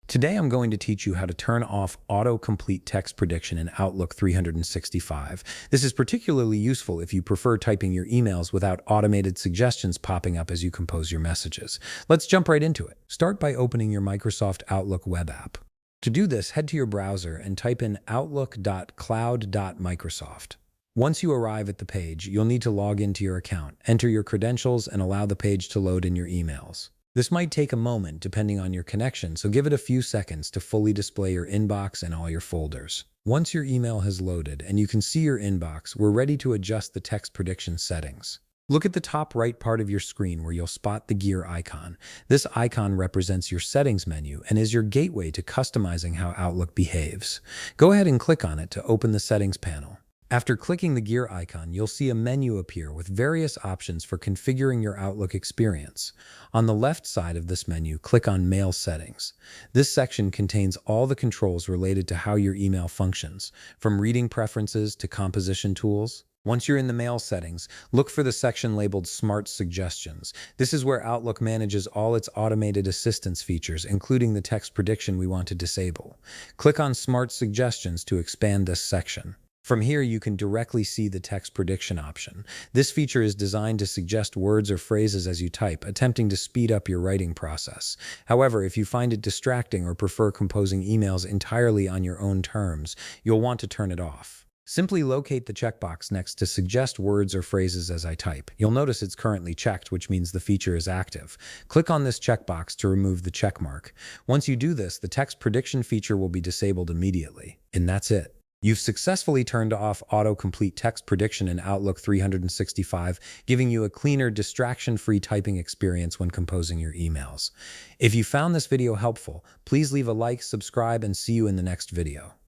Today, I'm going to teach you how to turn off autocomplete text prediction in Outlook 365. This is particularly useful if you prefer typing your emails without automated suggestions popping up as you compose your messages. Let's jump right into it. Start by opening your Microsoft Outlook web app. To do this, head to your browser and type in outlook.cloud.microsoft. Once you arrive at the page, you'll need to log into your account, enter your credentials, and allow the page to load in your emails. This might take a moment depending on your connection, so give it a few seconds to fully display your inbox and all your folders. Once your email has loaded and you can see your inbox, we're ready to adjust the text prediction settings. Look at the top right part of your screen where you'll spot the gear icon. This icon represents your settings menu and is your gateway to customizing how Outlook behaves. Go ahead and click on it to open the settings panel. After clicking the gear icon, you'll see a menu appear with various options for configuring your Outlook experience. On the left side of this menu, click on Mail Settings. This section contains all the controls related to how your email functions, from reading preferences to composition tools. Once you're in the mail settings, look for the section labeled Smart Suggestions. This is where Outlook manages all its automated assistance features, including the text prediction we want to disable. Click on Smart Suggestions to expand this section. From here, you can directly see the text prediction option. This feature is designed to suggest words or phrases as you type, attempting to speed up your writing process. However, if you find it distracting or prefer composing emails entirely on your own terms, you'll want to turn it off. Simply locate the checkbox next to Suggest Words or Phrases as I type. You'll notice it's currently checked, which means the feature is active. Click on this checkbox to remove the checkmark. Once you do this, the text prediction feature will be disabled immediately. And that's it. You've successfully turned off autocomplete text prediction in Outlook 365, giving you a cleaner, distraction-free typing experience when composing your emails. If you found this video helpful, please leave a like, subscribe, and see you in the next video.